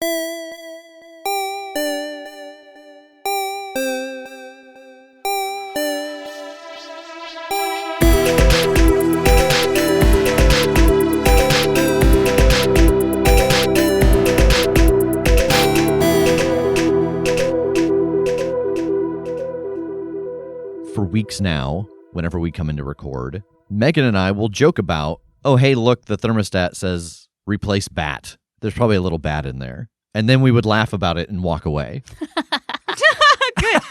For weeks now, whenever we come in to record, Megan and I will joke about, oh, hey, look, the thermostat says replace bat. There's probably a little bat in there. And then we would laugh about it and walk away. Good.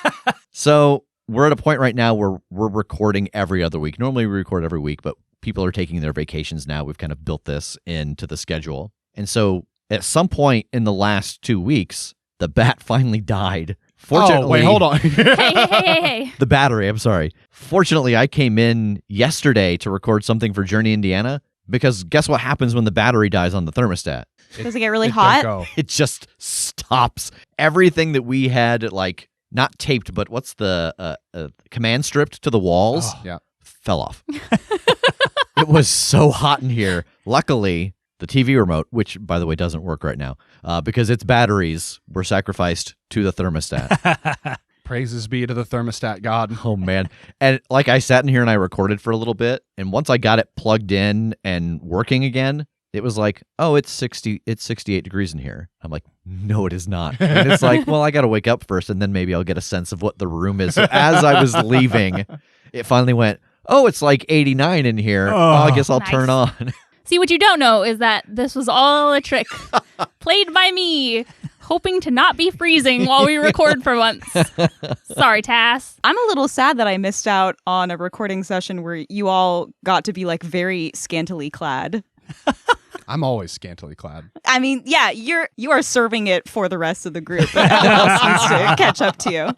So we're at a point right now where we're recording every other week. Normally we record every week, but people are taking their vacations now. We've kind of built this into the schedule. And so at some point in the last 2 weeks, the bat finally died. Fortunately, wait, hold on. Hey. The battery, I'm sorry. Fortunately, I came in yesterday to record something for Journey, Indiana, because guess what happens when the battery dies on the thermostat? Does it get really Don't hot? go. It just stops. Everything that we had, like, not taped, but what's the command stripped to the walls, Yeah. fell off. It was so hot in here. Luckily, the TV remote, which, by the way, doesn't work right now, because its batteries were sacrificed to the thermostat. Praises be to the thermostat god. Oh, man. And like I sat in here and I recorded for a little bit, and once I got it plugged in and working again, it was like, oh, it's 68 degrees in here. I'm like, no, it is not. And it's like, well, I got to wake up first, and then maybe I'll get a sense of what the room is. So as I was leaving, it finally went, oh, it's like 89 in here. Oh, I guess I'll Nice. turn on. See, what you don't know is that this was all a trick played by me, hoping to not be freezing while we record for once. Sorry, Tass. I'm a little sad that I missed out on a recording session where you all got to be like very scantily clad. I'm always scantily clad. I mean, yeah, you are serving it for the rest of the group. But everyone else needs to catch up to you.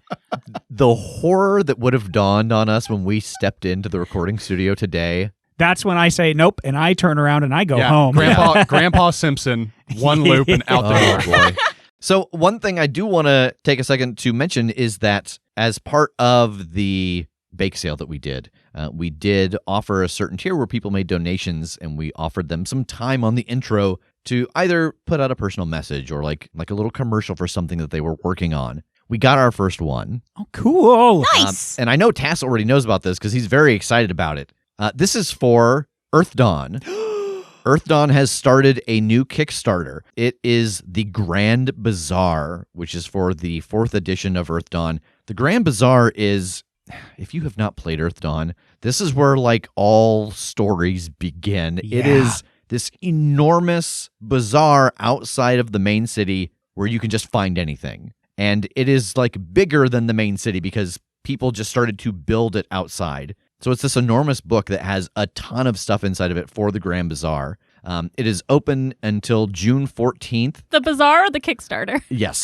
The horror that would have dawned on us when we stepped into the recording studio today. That's when I say nope, and I turn around and I go home. Grandpa Simpson, one loop and out the door. Boy. So one thing I do want to take a second to mention is that as part of the bake sale that we did offer a certain tier where people made donations, and we offered them some time on the intro to either put out a personal message or like a little commercial for something that they were working on. We got our first one. Oh, cool. Nice. And I know Tass already knows about this because he's very excited about it. This is for Earth Dawn. Earth Dawn has started a new Kickstarter. It is the Grand Bazaar, which is for the 4th edition of Earth Dawn. The Grand Bazaar is, if you have not played Earth Dawn, this is where like all stories begin. Yeah. It is this enormous bazaar outside of the main city where you can just find anything. And it is like bigger than the main city because people just started to build it outside. So it's this enormous book that has a ton of stuff inside of it for the Grand Bazaar. It is open until June 14th. The Bazaar or the Kickstarter? Yes.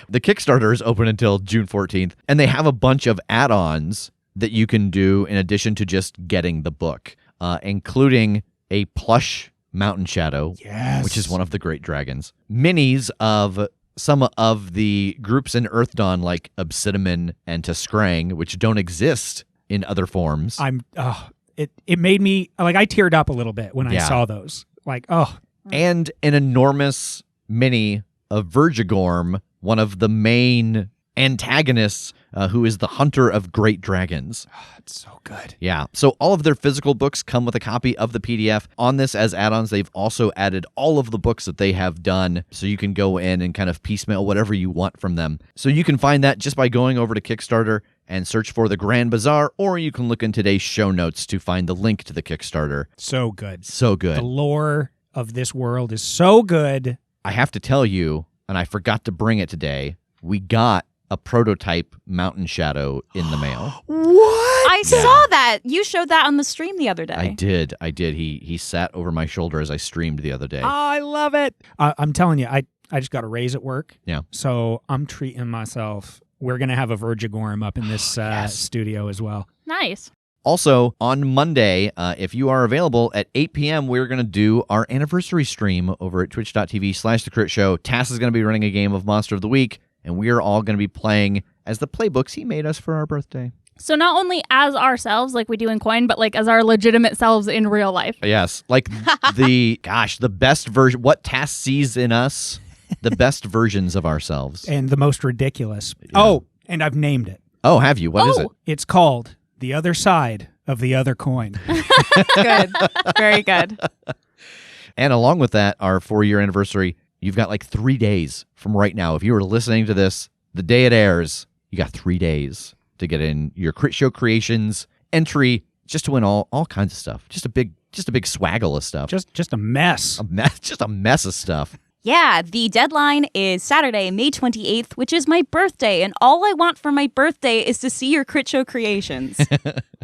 The Kickstarter is open until June 14th, and they have a bunch of add-ons that you can do in addition to just getting the book, including a plush Mountain Shadow, Yes. which is one of the great dragons, minis of some of the groups in Earth Dawn like Obsidian and Taskrang, which don't exist in other forms. It made me like I teared up a little bit when I Yeah. saw those. Like, oh, And an enormous mini of Vergigorm, one of the main antagonists, who is the hunter of great dragons. it's so good. Yeah. So all of their physical books come with a copy of the PDF. On this as add-ons, they've also added all of the books that they have done, so you can go in and kind of piecemeal whatever you want from them. So you can find that just by going over to Kickstarter and search for the Grand Bazaar, or you can look in today's show notes to find the link to the Kickstarter. So good. So good. The lore of this world is so good. I have to tell you, and I forgot to bring it today, we got a prototype Mountain Shadow in the mail. What? I saw that. You showed that on the stream the other day. I did. He sat over my shoulder as I streamed the other day. Oh, I love it. I'm telling you, I just got a raise at work. Yeah. So I'm treating myself. We're going to have a Vergigorm up in this studio as well. Nice. Also, on Monday, if you are available at 8 p.m., we're going to do our anniversary stream over at twitch.tv/The Critshow. Tass is going to be running a game of Monster of the Week, and we are all going to be playing as the playbooks he made us for our birthday. So not only as ourselves, like we do in coin, but like as our legitimate selves in real life. Yes. Like the best version, what Tass sees in us, the best versions of ourselves. And the most ridiculous. Oh, and I've named it. Oh, have you? What is it? It's called The Other Side of the Other Coin. Good. Very good. And along with that, our 4-year anniversary, you've got like 3 days from right now. If you were listening to this, the day it airs, you got 3 days to get in your Critshow Creations entry just to win all kinds of stuff. Just a big swaggle of stuff. Just a mess. Just a mess of stuff. Yeah, the deadline is Saturday, May 28th, which is my birthday. And all I want for my birthday is to see your Critshow Creations.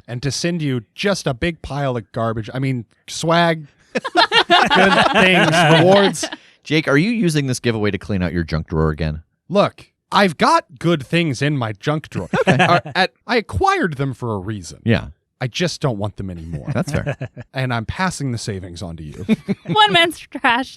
And to send you just a big pile of garbage. I mean, swag, good things, rewards. Jake, are you using this giveaway to clean out your junk drawer again? Look, I've got good things in my junk drawer. I acquired them for a reason. Yeah, I just don't want them anymore. that's fair. And I'm passing the savings on to you. One man's trash.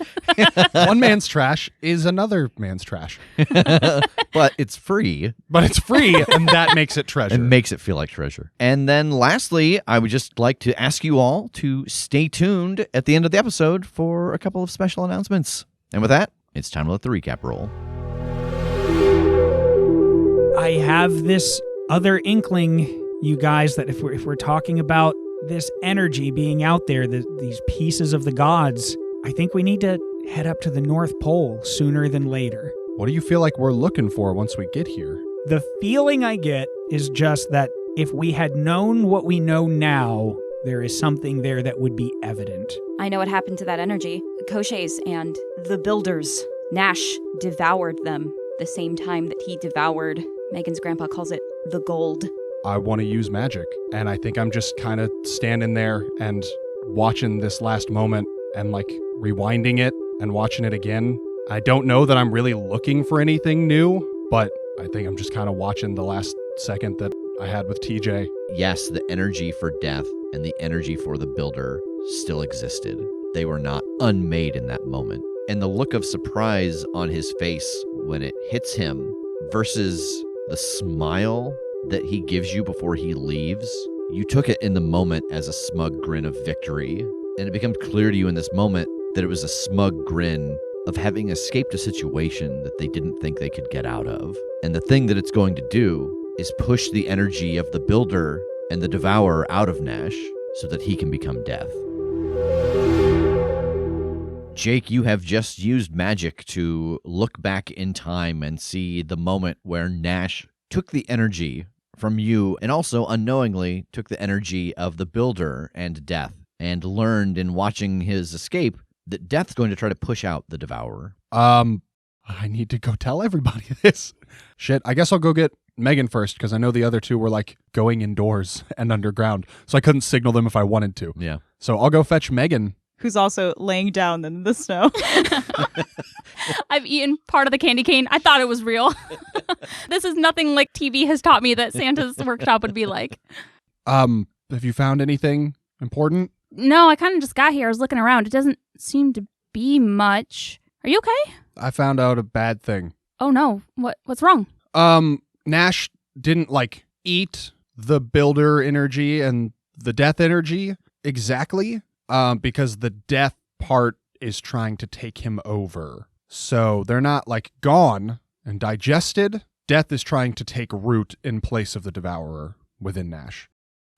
One man's trash is another man's trash. But it's free. But it's free, and that makes it treasure. And makes it feel like treasure. And then lastly, I would just like to ask you all to stay tuned at the end of the episode for a couple of special announcements. And with that, it's time to let the recap roll. I have this other inkling, you guys, that if we're talking about this energy being out there, these pieces of the gods, I think we need to head up to the North Pole sooner than later. What do you feel like we're looking for once we get here? The feeling I get is just that if we had known what we know now, there is something there that would be evident. I know what happened to that energy. Koshés and the Builders. Nash devoured them the same time that he devoured, Megan's grandpa calls it, the gold. I want to use magic, and I think I'm just kind of standing there and watching this last moment and like rewinding it and watching it again. I don't know that I'm really looking for anything new, but I think I'm just kind of watching the last second that I had with TJ. Yes, the energy for death and the energy for the builder still existed. They were not unmade in that moment. And the look of surprise on his face when it hits him versus the smile that he gives you before he leaves, you took it in the moment as a smug grin of victory. And it becomes clear to you in this moment that it was a smug grin of having escaped a situation that they didn't think they could get out of. And the thing that it's going to do is push the energy of the builder and the devourer out of Nash so that he can become death. Jake, you have just used magic to look back in time and see the moment where Nash took the energy from you and also unknowingly took the energy of the builder and death and learned in watching his escape that death's going to try to push out the devourer. I need to go tell everybody this. Shit, I guess I'll go get Megan first because I know the other two were like going indoors and underground, so I couldn't signal them if I wanted to. Yeah. So I'll go fetch Megan. Who's also laying down in the snow. I've eaten part of the candy cane. I thought it was real. This is nothing like TV has taught me that Santa's workshop would be like. Have you found anything important? No, I kind of just got here. I was looking around. It doesn't seem to be much. Are you okay? I found out a bad thing. Oh no. What's wrong? Nash didn't like eat the builder energy and the death energy exactly. Because the death part is trying to take him over. So they're not like gone and digested. Death is trying to take root in place of the devourer within Nash.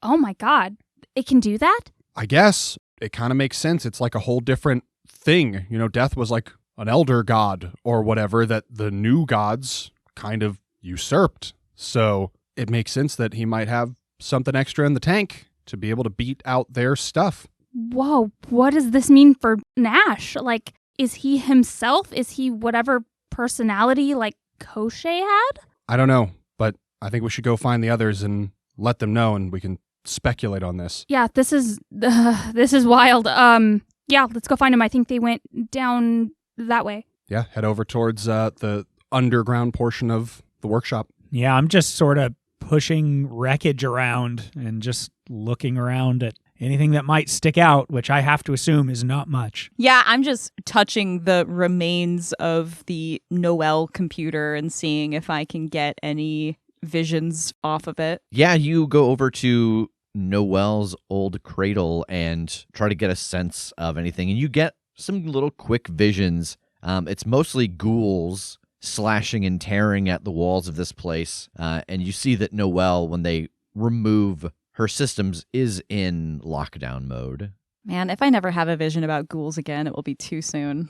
Oh my god. It can do that? I guess it kind of makes sense. It's like a whole different thing. You know, death was like an elder god or whatever that the new gods kind of usurped. So it makes sense that he might have something extra in the tank to be able to beat out their stuff. Whoa, what does this mean for Nash? Like, is he himself? Is he whatever personality like Koshé had? I don't know, but I think we should go find the others and let them know, and we can speculate on this. Yeah, this is wild. Yeah, let's go find him. I think they went down that way. Yeah, head over towards the underground portion of the workshop. Yeah, I'm just sort of pushing wreckage around and just looking around at anything that might stick out, which I have to assume is not much. Yeah, I'm just touching the remains of the Noel computer and seeing if I can get any visions off of it. Yeah, you go over to Noelle's old cradle and try to get a sense of anything, and you get some little quick visions. It's mostly ghouls slashing and tearing at the walls of this place, and you see that Noelle, when they remove her systems, is in lockdown mode. Man, if I never have a vision about ghouls again, it will be too soon.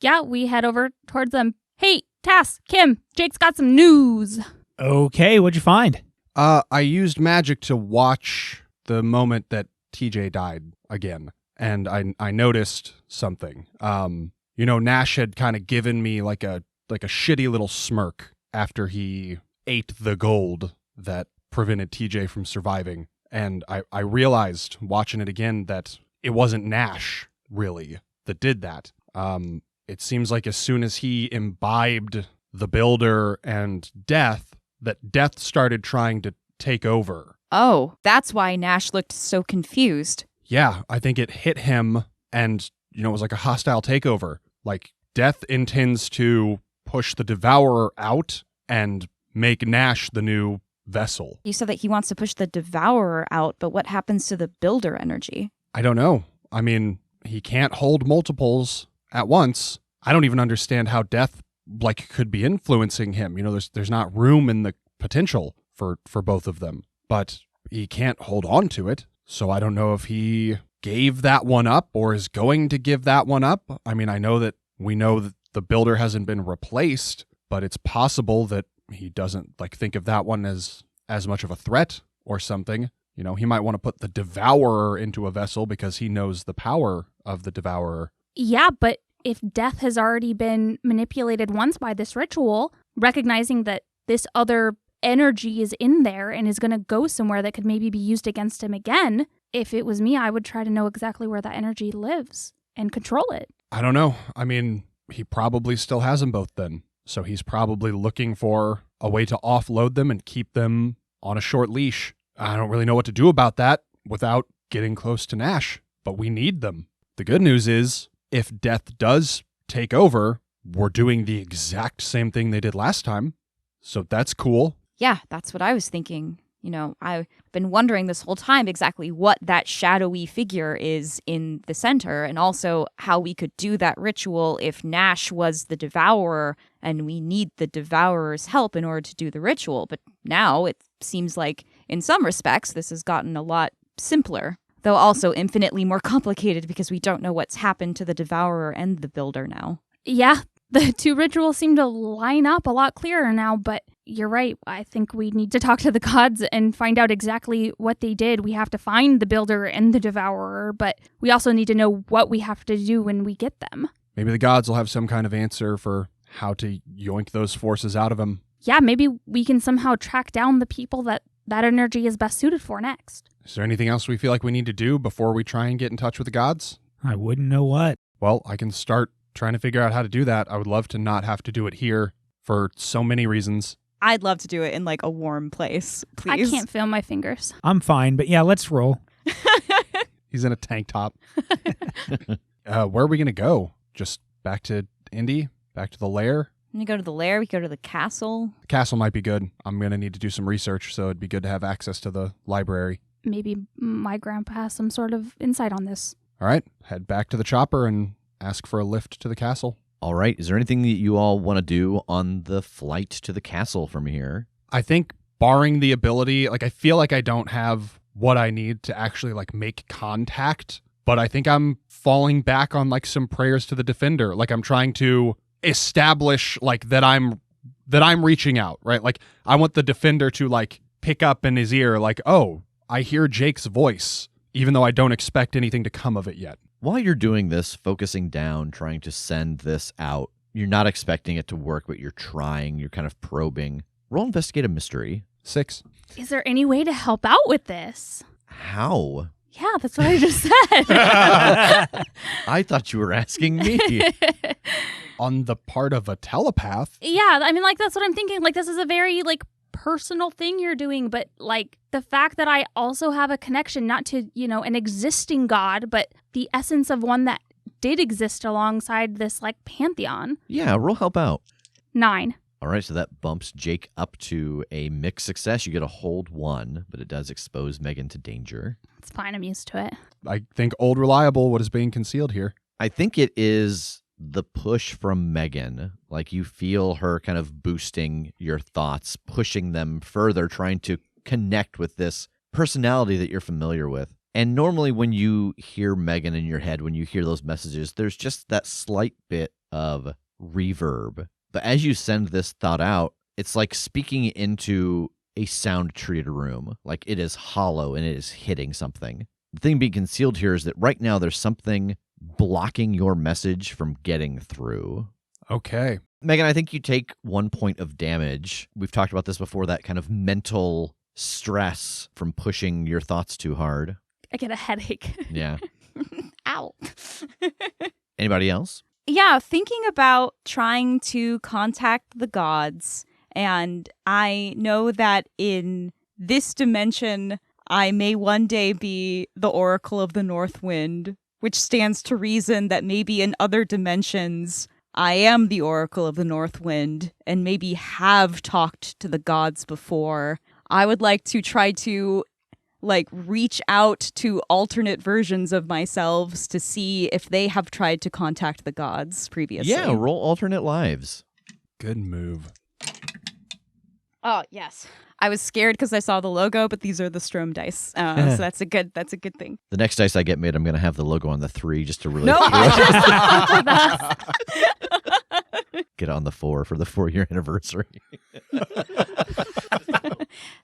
Yeah, we head over towards them. Hey, Tass, Kim, Jake's got some news. Okay, what'd you find? I used magic to watch the moment that TJ died again, and I noticed something. Nash had kind of given me like a shitty little smirk after he ate the gold that prevented TJ from surviving, and I realized watching it again that it wasn't Nash really that did that. It seems like as soon as he imbibed the Builder and Death, that Death started trying to take over. Oh, that's why Nash looked so confused. Yeah, I think it hit him and, it was like a hostile takeover. Like, Death intends to push the Devourer out and make Nash the new vessel. You said that he wants to push the Devourer out, but what happens to the Builder energy? I don't know. I mean, he can't hold multiples at once. I don't even understand how Death could be influencing him. There's not room in the potential for both of them, but he can't hold on to it. So I don't know if he gave that one up or is going to give that one up. I mean, we know that the Builder hasn't been replaced, but it's possible that he doesn't think of that one as much of a threat or something. He might want to put the Devourer into a vessel because he knows the power of the Devourer. Yeah, but if Death has already been manipulated once by this ritual, recognizing that this other energy is in there and is going to go somewhere that could maybe be used against him again, if it was me, I would try to know exactly where that energy lives and control it. I don't know. I mean, he probably still has them both then. So he's probably looking for a way to offload them and keep them on a short leash. I don't really know what to do about that without getting close to Nash, but we need them. The good news is, if Death does take over, we're doing the exact same thing they did last time. So that's cool. Yeah, that's what I was thinking. I've been wondering this whole time exactly what that shadowy figure is in the center, and also how we could do that ritual if Nash was the Devourer and we need the Devourer's help in order to do the ritual. But now it seems like, in some respects, this has gotten a lot simpler, though also infinitely more complicated because we don't know what's happened to the Devourer and the Builder now. Yeah, the two rituals seem to line up a lot clearer now, but you're right. I think we need to talk to the gods and find out exactly what they did. We have to find the Builder and the Devourer, but we also need to know what we have to do when we get them. Maybe the gods will have some kind of answer for how to yoink those forces out of him. Yeah, maybe we can somehow track down the people that energy is best suited for next. Is there anything else we feel like we need to do before we try and get in touch with the gods? I wouldn't know what. Well, I can start trying to figure out how to do that. I would love to not have to do it here for so many reasons. I'd love to do it in a warm place, please. I can't feel my fingers. I'm fine, but yeah, let's roll. He's in a tank top. Where are we going to go? Just back to Indy? Back to the lair? We go to the lair, we go to the castle. The castle might be good. I'm going to need to do some research, so it'd be good to have access to the library. Maybe my grandpa has some sort of insight on this. All right, head back to the chopper and ask for a lift to the castle. All right. Is there anything that you all want to do on the flight to the castle from here? I think barring the ability, I feel like I don't have what I need to actually make contact, but I think I'm falling back on some prayers to the defender. I'm trying to establish that I'm reaching out, right? I want the defender to pick up in his ear oh, I hear Jake's voice, even though I don't expect anything to come of it yet. While you're doing this, focusing down, trying to send this out, you're not expecting it to work, but you're trying, you're kind of probing. Roll investigate a mystery. 6. Is there any way to help out with this? How? Yeah, that's what I just said. I thought you were asking me. On the part of a telepath? Yeah, I mean, that's what I'm thinking. This is a very, personal thing you're doing, but, the fact that I also have a connection, not to, an existing god, but the essence of one that did exist alongside this, pantheon. Yeah, roll help out. 9. All right, so that bumps Jake up to a mixed success. You get a hold 1, but it does expose Megan to danger. It's fine. I'm used to it. I think old reliable, what is being concealed here? I think it is the push from Megan. Like you feel her kind of boosting your thoughts, pushing them further, trying to connect with this personality that you're familiar with. And normally when you hear Megan in your head, when you hear those messages, there's just that slight bit of reverb. But as you send this thought out, it's like speaking into a sound-treated room. Like it is hollow and it is hitting something. The thing being concealed here is that right now there's something blocking your message from getting through. Okay. Megan, I think you take 1 point of damage. We've talked about this before, that kind of mental stress from pushing your thoughts too hard. I get a headache. Yeah. Ow. Anybody else? Yeah, thinking about trying to contact the gods, and I know that in this dimension, I may one day be the Oracle of the North Wind, which stands to reason that maybe in other dimensions, I am the Oracle of the North Wind, and maybe have talked to the gods before. I would like to try to reach out to alternate versions of myself to see if they have tried to contact the gods previously. Yeah, roll alternate lives. Good move. Oh, yes. I was scared because I saw the logo, but these are the Strom dice. So that's a good thing. The next dice I get made, I'm going to have the logo on the 3 just to really No, get on the 4 for the 4-year anniversary.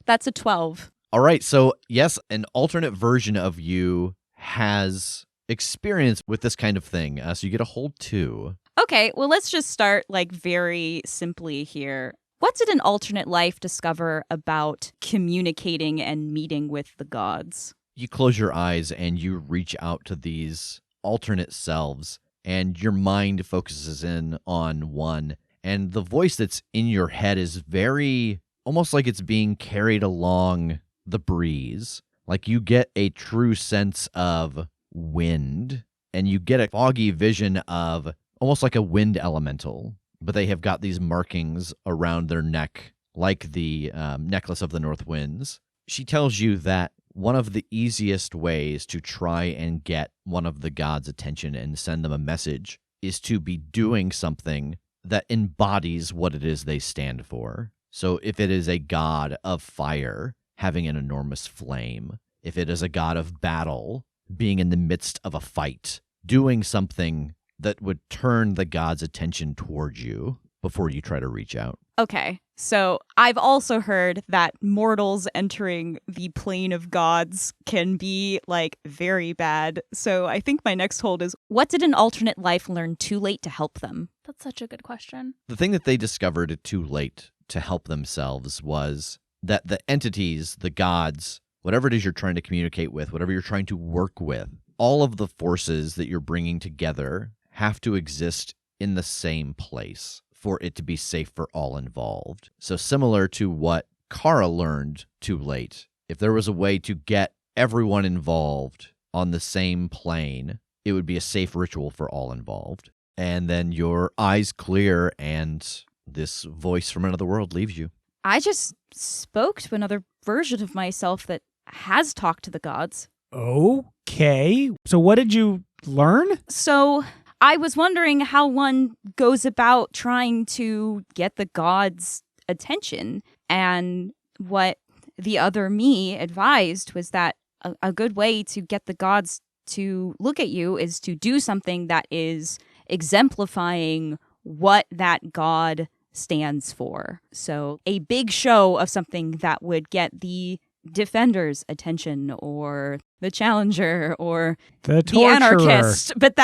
that's a 12. All right, so yes, an alternate version of you has experience with this kind of thing. So you get a hold 2. Okay, well, let's just start very simply here. What did an alternate life discover about communicating and meeting with the gods? You close your eyes and you reach out to these alternate selves, and your mind focuses in on one. And the voice that's in your head is very, almost like it's being carried along the breeze. Like you get a true sense of wind, and you get a foggy vision of almost like a wind elemental, but they have got these markings around their neck like the necklace of the North Winds. She tells you that one of the easiest ways to try and get one of the gods' attention and send them a message is to be doing something that embodies what it is they stand for. So if it is a god of fire, having an enormous flame. If it is a god of battle, being in the midst of a fight, doing something that would turn the god's attention towards you before you try to reach out. Okay, so I've also heard that mortals entering the plane of gods can be, very bad. So I think my next hold is, what did an alternate life learn too late to help them? That's such a good question. The thing that they discovered too late to help themselves was that the entities, the gods, whatever it is you're trying to communicate with, whatever you're trying to work with, all of the forces that you're bringing together have to exist in the same place for it to be safe for all involved. So similar to what Kara learned too late, if there was a way to get everyone involved on the same plane, it would be a safe ritual for all involved. And then your eyes clear and this voice from another world leaves you. I just spoke to another version of myself that has talked to the gods. Okay. So what did you learn? So I was wondering how one goes about trying to get the gods' attention. And what the other me advised was that a good way to get the gods to look at you is to do something that is exemplifying what that god stands for. So a big show of something that would get the defender's attention, or the challenger, or The the anarchist. But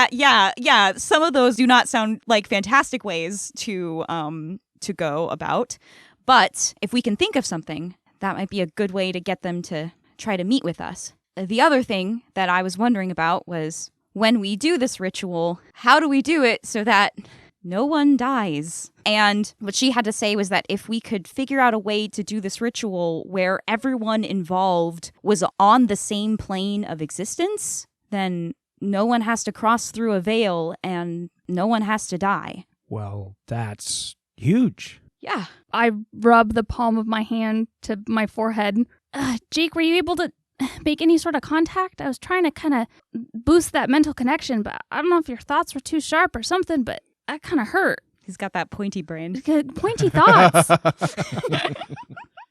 some of those do not sound like fantastic ways to go about. But if we can think of something, that might be a good way to get them to try to meet with us. The other thing that I was wondering about was, when we do this ritual, how do we do it so that no one dies? And what she had to say was that if we could figure out a way to do this ritual where everyone involved was on the same plane of existence, then no one has to cross through a veil and no one has to die. Well, that's huge. Yeah. I rub the palm of my hand to my forehead. Jake, were you able to make any sort of contact? I was trying to kind of boost that mental connection, but I don't know if your thoughts were too sharp or something, but that kind of hurt. He's got that pointy brain. Pointy thoughts.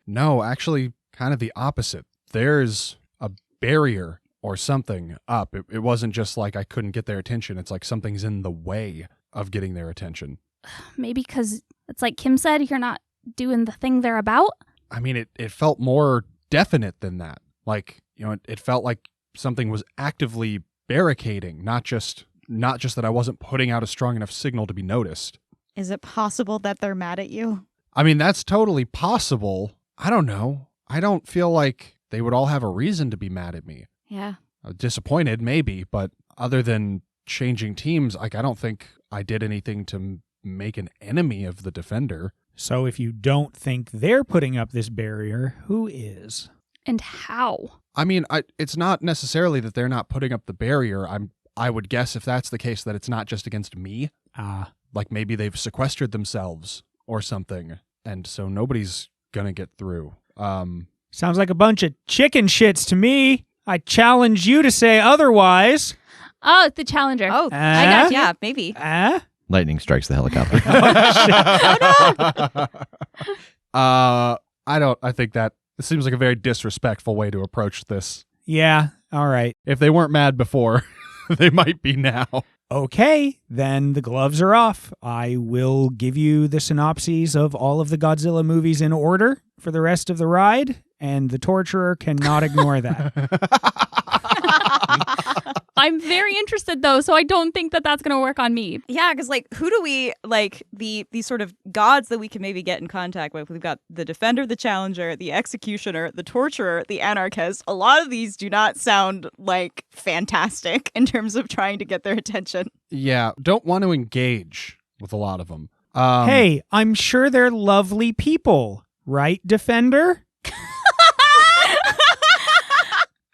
No, actually, kind of the opposite. There's a barrier or something up. It wasn't just like I couldn't get their attention. It's like something's in the way of getting their attention. Maybe because it's like Kim said, you're not doing the thing they're about. I mean, it felt more definite than that. Like, it felt like something was actively barricading, not just that I wasn't putting out a strong enough signal to be noticed. Is it possible that they're mad at you? I mean, that's totally possible. I don't know. I don't feel like they would all have a reason to be mad at me. Yeah. Disappointed, maybe, but other than changing teams, like, I don't think I did anything to make an enemy of the defender. So if you don't think they're putting up this barrier, who is? And how? I mean, it's not necessarily that they're not putting up the barrier. I would guess if that's the case that it's not just against me. Like maybe they've sequestered themselves or something, and so nobody's gonna get through. Sounds like a bunch of chicken shits to me. I challenge you to say otherwise. Oh, the challenger. Oh, I got you. yeah, maybe. Lightning strikes the helicopter. I think that it seems like a very disrespectful way to approach this. Yeah, all right. If they weren't mad before, they might be now. Okay, then the gloves are off. I will give you the synopses of all of the Godzilla movies in order for the rest of the ride, and the torturer cannot ignore that. I'm very interested, though, so I don't think that that's going to work on me. Yeah, because, like, who do we, like, these sort of gods that we can maybe get in contact with? We've got the defender, the challenger, the executioner, the torturer, the anarchist. A lot of these do not sound, like, fantastic in terms of trying to get their attention. Yeah, don't want to engage with a lot of them. Hey, I'm sure they're lovely people, right, defender?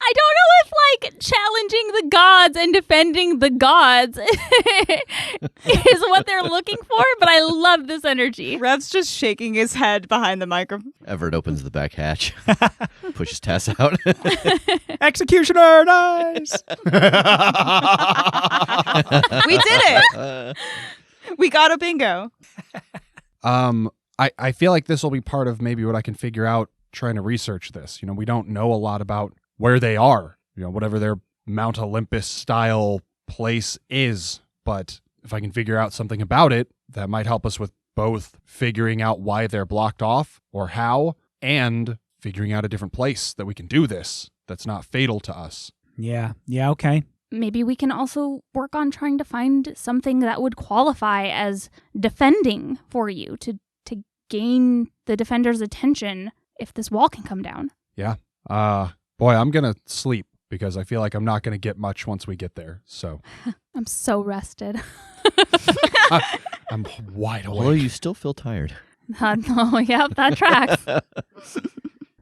I don't know if, like, challenging the gods and defending the gods is what they're looking for, but I love this energy. Rev's just shaking his head behind the microphone. Everett opens the back hatch, pushes Tass out. Executioner, nice! We did it! We got a bingo. I feel like this will be part of maybe what I can figure out trying to research this. We don't know a lot about where they are, whatever their Mount Olympus style place is. But if I can figure out something about it, that might help us with both figuring out why they're blocked off or how, and figuring out a different place that we can do this that's not fatal to us. Yeah, okay. Maybe we can also work on trying to find something that would qualify as defending for you to gain the defender's attention if this wall can come down. Yeah. Boy, I'm going to sleep because I feel like I'm not going to get much once we get there. So I'm so rested. I'm wide awake. Well, you still feel tired. Oh, yeah, that tracks.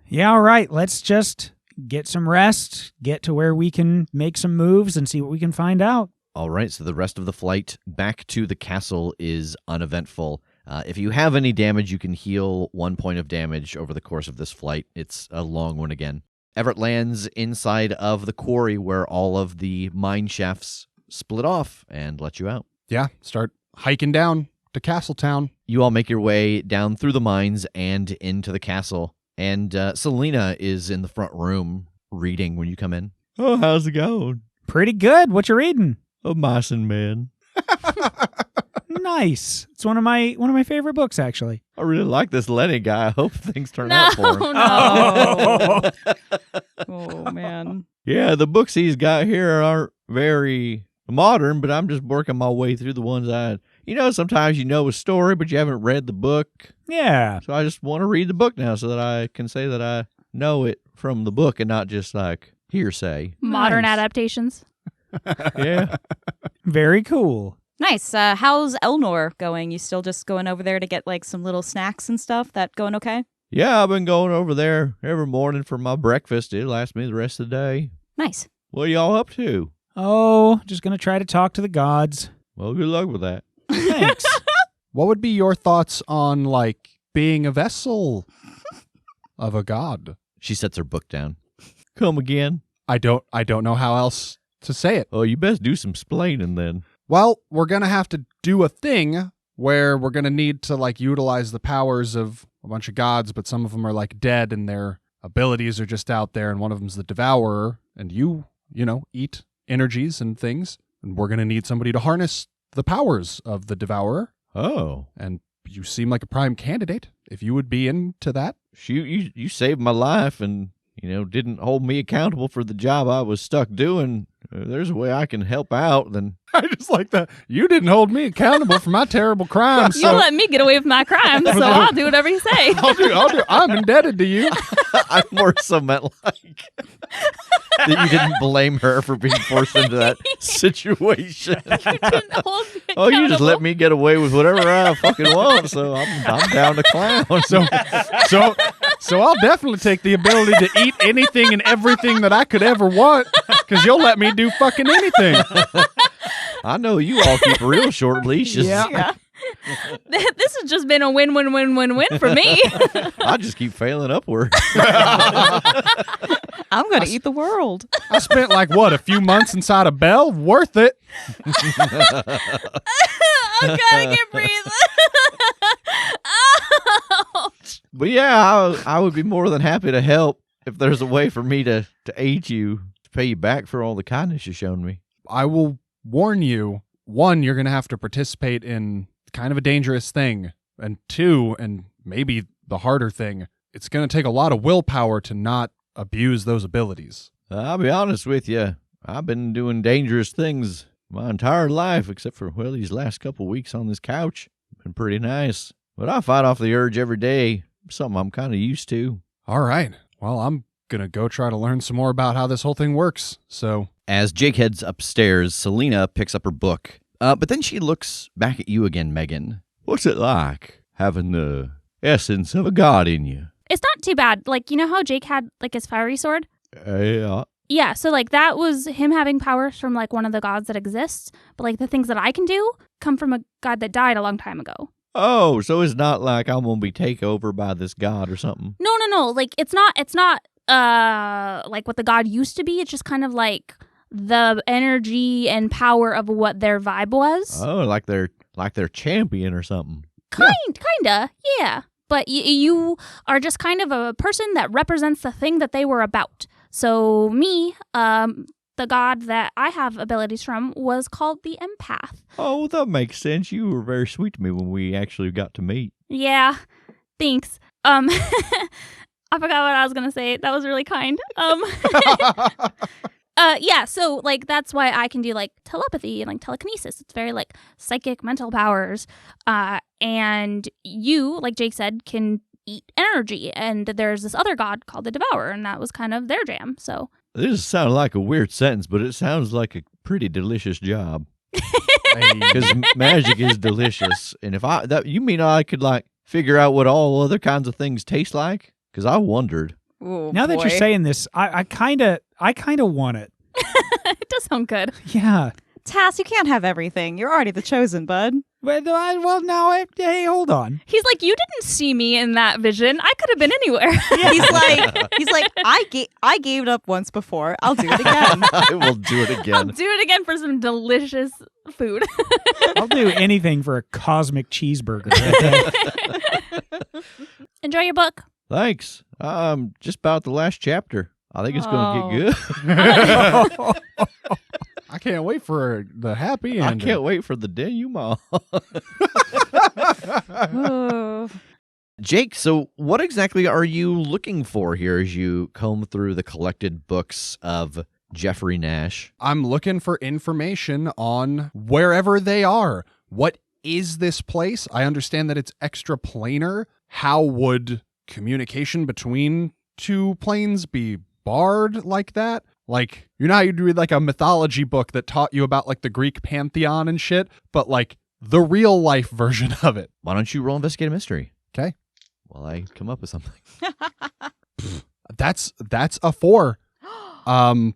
Yeah, all right. Let's just get some rest, get to where we can make some moves and see what we can find out. All right, so the rest of the flight back to the castle is uneventful. If you have any damage, you can heal 1 point of damage over the course of this flight. It's a long one again. Everett lands inside of the quarry where all of the mine shafts split off and let you out. Yeah, start hiking down to Castletown. You all make your way down through the mines and into the castle. And Selena is in the front room reading when you come in. Oh, how's it going? Pretty good. What you reading? A Mice and Men. Nice. It's one of my favorite books, actually. I really like this Lenny guy. I hope things turn out for him. No. Oh, man. Yeah, the books he's got here aren't very modern, but I'm just working my way through the ones sometimes you know a story, but you haven't read the book. Yeah. So I just want to read the book now so that I can say that I know it from the book and not just like hearsay. Modern Nice. adaptations. Yeah. Very cool. Nice. How's Elnor going? You still just going over there to get, like, some little snacks and stuff? That going okay? Yeah, I've been going over there every morning for my breakfast. It'll last me the rest of the day. Nice. What are y'all up to? Oh, just going to try to talk to the gods. Well, good luck with that. Thanks. What would be your thoughts on, like, being a vessel of a god. She sets her book down. Come again? I don't know how else to say it. Oh, you best do some splaining then. Well, we're going to have to do a thing where we're going to need to like utilize the powers of a bunch of gods, but some of them are like dead and their abilities are just out there, and one of them's the devourer, and you know, eat energies and things, and we're going to need somebody to harness the powers of the devourer. Oh. And you seem like a prime candidate if you would be into that. You saved my life and, didn't hold me accountable for the job I was stuck doing. If there's a way I can help out, then... I just like that. You didn't hold me accountable for my terrible crimes. You let me get away with my crimes, so I'll do whatever you say. I'll do. I'm indebted to you. I more so meant like that you didn't blame her for being forced into that situation. You didn't hold me Oh, you just accountable. let me get away with whatever I fucking want, so I'm down to clown. So I'll definitely take the ability to eat anything and everything that I could ever want, because you'll let me do fucking anything. I know you all keep real short leashes. Yeah. This has just been a win-win-win-win-win for me. I just keep failing upward. I'm going to eat the world. I spent a few months inside a bell. Worth it. Oh, God, I can't breathe. Ouch. But yeah, I would be more than happy to help if there's a way for me to aid you, to pay you back for all the kindness you've shown me. I will warn you, 1, you're going to have to participate in kind of a dangerous thing. And 2, and maybe the harder thing, it's going to take a lot of willpower to not abuse those abilities. I'll be honest with you. I've been doing dangerous things my entire life, except for, these last couple weeks on this couch. Been pretty nice. But I fight off the urge every day. Something I'm kind of used to. All right. Well, I'm going to go try to learn some more about how this whole thing works. So As Jake heads upstairs, Selena picks up her book. But then she looks back at you again, Megan. What's it like, having the essence of a god in you? It's not too bad. You know how Jake had, his fiery sword? Yeah. Yeah, so, that was him having powers from, one of the gods that exists. But, the things that I can do come from a god that died a long time ago. Oh, so it's not like I'm going to be taken over by this god or something? No. It's not what the god used to be. It's just kind of the energy and power of what their vibe was. Oh, like they're champion or something. Kinda, yeah. But you are just kind of a person that represents the thing that they were about. So me, the god that I have abilities from was called the empath. Oh, that makes sense. You were very sweet to me when we actually got to meet. Yeah, thanks. I forgot what I was gonna say. That was really kind. Yeah, so that's why I can do telepathy and telekinesis. It's very psychic mental powers. And you, like Jake said, can eat energy. And there's this other god called the Devourer, and that was kind of their jam. So This sounds like a weird sentence, but it sounds like a pretty delicious job. Because magic is delicious. And if you mean I could figure out what all other kinds of things taste like? Because I wondered. Ooh, Now that boy. you're saying this, I kind of want it. it does sound good. Yeah. Tass, you can't have everything. You're already the chosen, bud. But hey, hold on. He's like, you didn't see me in that vision. I could have been anywhere. He's like, I gave it up once before. I'll do it again. I will do it I'll again. do it again for some delicious food. I'll do anything for a cosmic cheeseburger. Enjoy your book. Thanks. Just about the last chapter. I think it's going to get good. I can't wait for the happy I ending. can't wait for the denouement. Oh. Jake, so what exactly are you looking for here as you comb through the collected books of Jeffrey Nash? I'm looking for information on wherever they are. What is this place? I understand that it's extra planar. How would communication between two planes be barred like that? You know how you'd read a mythology book that taught you about the Greek pantheon and shit, but the real life version of it. Why don't you roll investigate a mystery? Okay. Well, I come up with something. That's a 4. I'm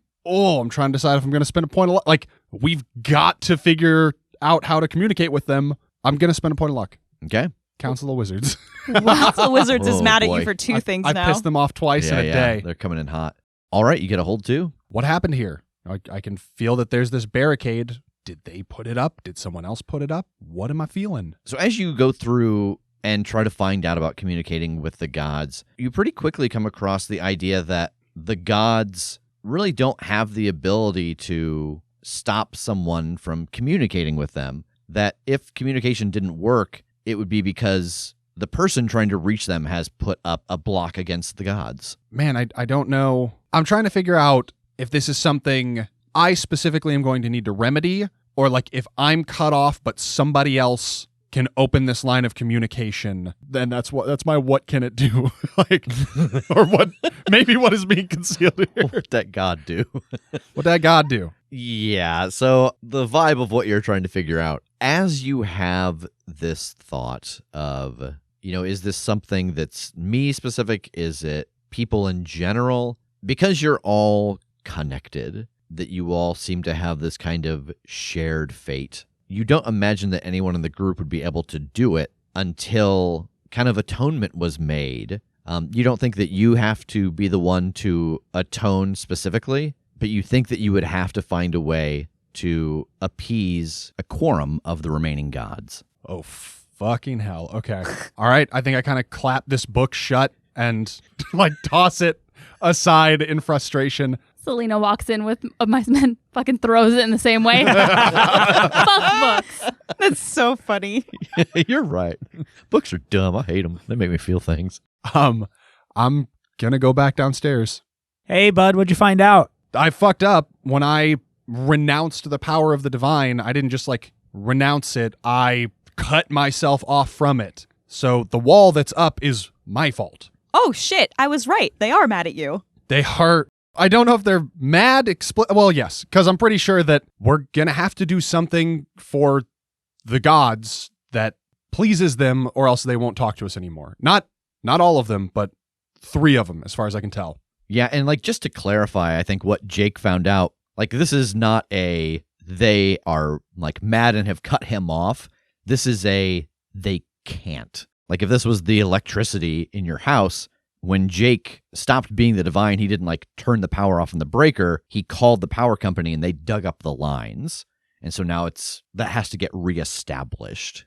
trying to decide if I'm going to spend a point of luck. We've got to figure out how to communicate with them. I'm going to spend a point of luck. Okay. Council of Wizards. Council of Wizards is Oh, mad at boy. you for two things I now. pissed them off twice in a day. They're coming in hot. All right, you get a hold too. What happened here? I can feel that there's this barricade. Did they put it up? Did someone else put it up? What am I feeling? So as you go through and try to find out about communicating with the gods, you pretty quickly come across the idea that the gods really don't have the ability to stop someone from communicating with them. That if communication didn't work, it would be because the person trying to reach them has put up a block against the gods. Man, I don't know. I'm trying to figure out if this is something I specifically am going to need to remedy, or like if I'm cut off but somebody else can open this line of communication, then that's my what can it do? Like, or what is being concealed here. What'd that god do? What that god do? Yeah, so the vibe of what you're trying to figure out, as you have this thought of, is this something that's me specific? Is it people in general? Because you're all connected, that you all seem to have this kind of shared fate. You don't imagine that anyone in the group would be able to do it until kind of atonement was made. You don't think that you have to be the one to atone specifically, but you think that you would have to find a way to appease a quorum of the remaining gods. Oh, fucking hell. Okay. All right. I think I kind of clap this book shut and like toss it aside in frustration. Selena walks in with my men, fucking throws it in the same way. Fuck books. That's so funny. You're right. Books are dumb. I hate them. They make me feel things. I'm gonna go back downstairs. Hey, bud, what'd you find out? I fucked up when I renounced the power of the divine. I didn't just like renounce it. I cut myself off from it. So the wall that's up is my fault. Oh shit, I was right. They are mad at you. They are. I don't know if they're mad. Well, yes, because I'm pretty sure that we're going to have to do something for the gods that pleases them, or else they won't talk to us anymore. Not all of them, but 3 of them, as far as I can tell. Yeah, and like just to clarify, I think what Jake found out, like this is not a they are like mad and have cut him off. This is a they can't. Like if this was the electricity in your house, when Jake stopped being the divine, he didn't like turn the power off in the breaker. He called the power company and they dug up the lines. And so now that has to get reestablished.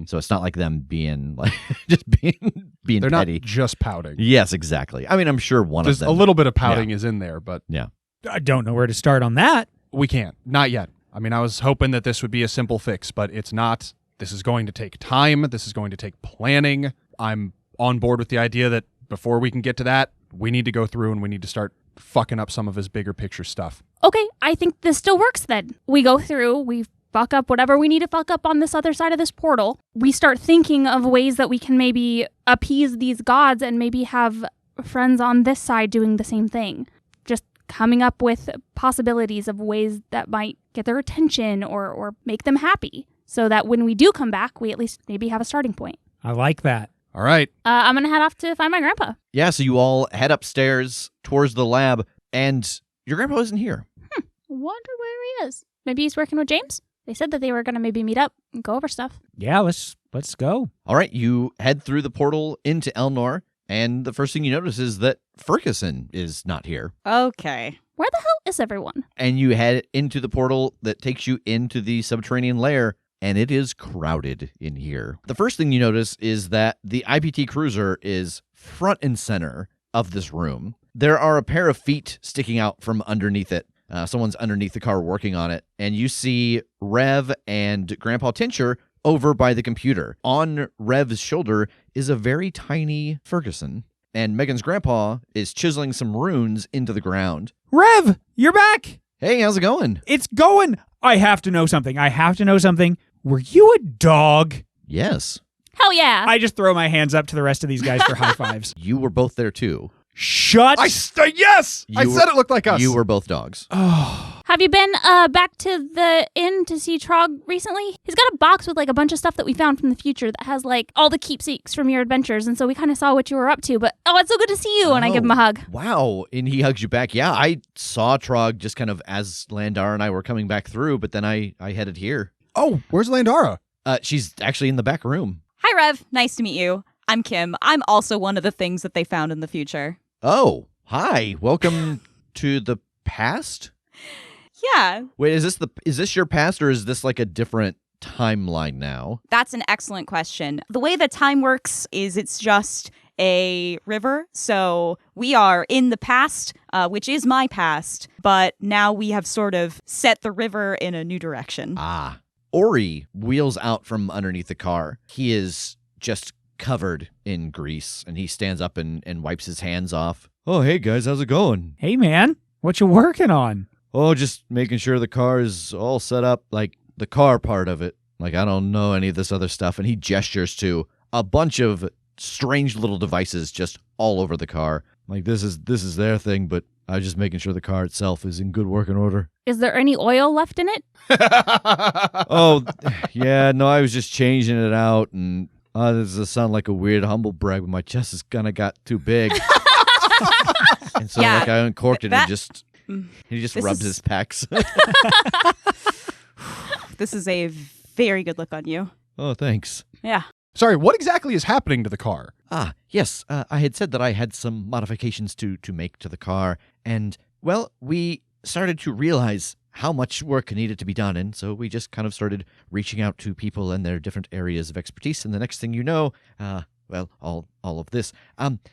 So it's not like them being like just being They're petty. not just pouting. Yes, exactly. I mean, I'm sure one There's of them. a little bit of pouting is in there, but Yeah. I don't know where to start on that. we can't. Not yet. I mean, I was hoping that this would be a simple fix, but it's not. This is going to take time. This is going to take planning. I'm on board with the idea that before we can get to that, we need to go through and we need to start fucking up some of his bigger picture stuff. Okay, I think this still works then. We go through, we fuck up whatever we need to fuck up on this other side of this portal. We start thinking of ways that we can maybe appease these gods and maybe have friends on this side doing the same thing. Just coming up with possibilities of ways that might get their attention or make them happy, so that when we do come back, we at least maybe have a starting point. I like that. All right. I'm going to head off to find my grandpa. Yeah, so you all head upstairs towards the lab, and your grandpa isn't here. Wonder where he is. Maybe he's working with James? They said that they were going to maybe meet up and go over stuff. Yeah, let's go. All right, you head through the portal into Elnor, and the first thing you notice is that Ferguson is not here. Okay. Where the hell is everyone? And you head into the portal that takes you into the subterranean lair, and it is crowded in here. The first thing you notice is that the IPT cruiser is front and center of this room. There are a pair of feet sticking out from underneath it. Someone's underneath the car working on it, and you see Rev and Grandpa Tincher over by the computer. On Rev's shoulder is a very tiny Ferguson, and Megan's grandpa is chiseling some runes into the ground. Rev, you're back. Hey, how's it going? It's going. I have to know something. Were you a dog? Yes. Hell yeah. I just throw my hands up to the rest of these guys for high fives. You were both there too. Shut. Yes! I said it looked like us. You were both dogs. Oh. Have you been back to the inn to see Trog recently? He's got a box with like a bunch of stuff that we found from the future that has like all the keepsakes from your adventures, and so we kind of saw what you were up to. But it's so good to see you, and I give him a hug. Wow. And he hugs you back. Yeah, I saw Trog just kind of as Landar and I were coming back through, but then I headed here. Oh, where's Landara? She's actually in the back room. Hi, Rev. Nice to meet you. I'm Kim. I'm also one of the things that they found in the future. Oh, hi. Welcome to the past? Yeah, Wait, is this your past, or is this like a different timeline now? that's an excellent question. The way that time works is it's just a river. So we are in the past, which is my past, but now we have sort of set the river in a new direction. Ah. Ori wheels out from underneath the car. He is just covered in grease, and he stands up and wipes his hands off. Oh, hey guys, how's it going? Hey, man, what you working on? Oh, just making sure the car is all set up, like the car part of it. Like, I don't know any of this other stuff. And he gestures to a bunch of strange little devices just all over the car. Like, this is their thing, but I'm just making sure the car itself is in good working order. Is there any oil left in it? Oh, yeah, no, I was just changing it out, and this does sound like a weird humble brag, but my chest is kind of got too big. And so Yeah, like I uncorked it that- and he just This rubbed is- his pecs. This is a very good look on you. Oh, thanks. Yeah. Sorry, what exactly is happening to the car? Ah, yes, I had said that I had some modifications to make to the car, and, well, we started to realize how much work needed to be done, and so we just kind of started reaching out to people and their different areas of expertise, and the next thing you know, well, all of this.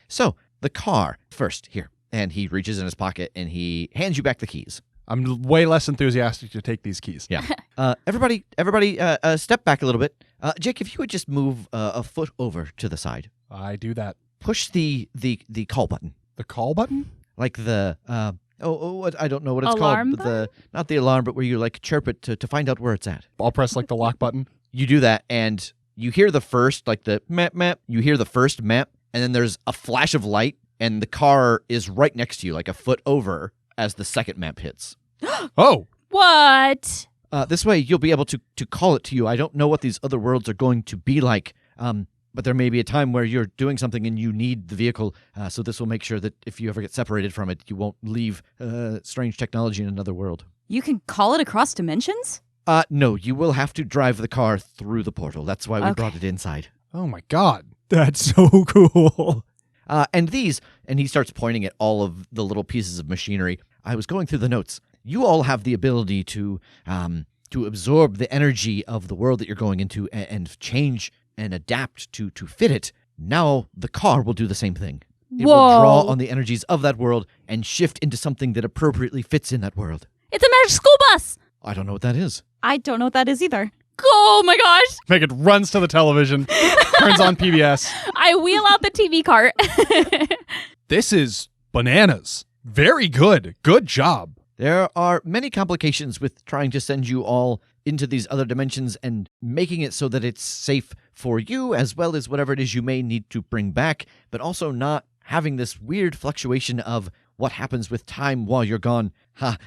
So, the car, first, here, and he reaches in his pocket, and he hands you back the keys. I'm way less enthusiastic to take these keys. Yeah. Everybody, step back a little bit. Jake, if you would just move a foot over to the side. I do that. Push the call button. The call button? Like the, what, I don't know what it's Alarm called. Not the alarm, but where you like chirp it to find out where it's at. I'll press like the lock button. You do that, and you hear the first, like the map. You hear the first map, and then there's a flash of light, and the car is right next to you, like a foot over, as the second map hits. Oh, What? This way, you'll be able to call it to you. I don't know what these other worlds are going to be like, but there may be a time where you're doing something and you need the vehicle, so this will make sure that if you ever get separated from it, you won't leave strange technology in another world. You can call it across dimensions? No, you will have to drive the car through the portal. That's why we Okay. brought it inside. oh my God. That's so cool. And he starts pointing at all of the little pieces of machinery. I was going through the notes. You all have the ability to absorb the energy of the world that you're going into and change and adapt to fit it. Now the car will do the same thing. It will draw Whoa. on the energies of that world and shift into something that appropriately fits in that world. It's a magic school bus. I don't know what that is. I don't know what that is either. Oh my gosh. Megan runs to the television, turns on PBS. I wheel out the TV cart. This is bananas. Very good. Good job. There are many complications with trying to send you all into these other dimensions and making it so that it's safe for you as well as whatever it is you may need to bring back, but also not having this weird fluctuation of what happens with time while you're gone.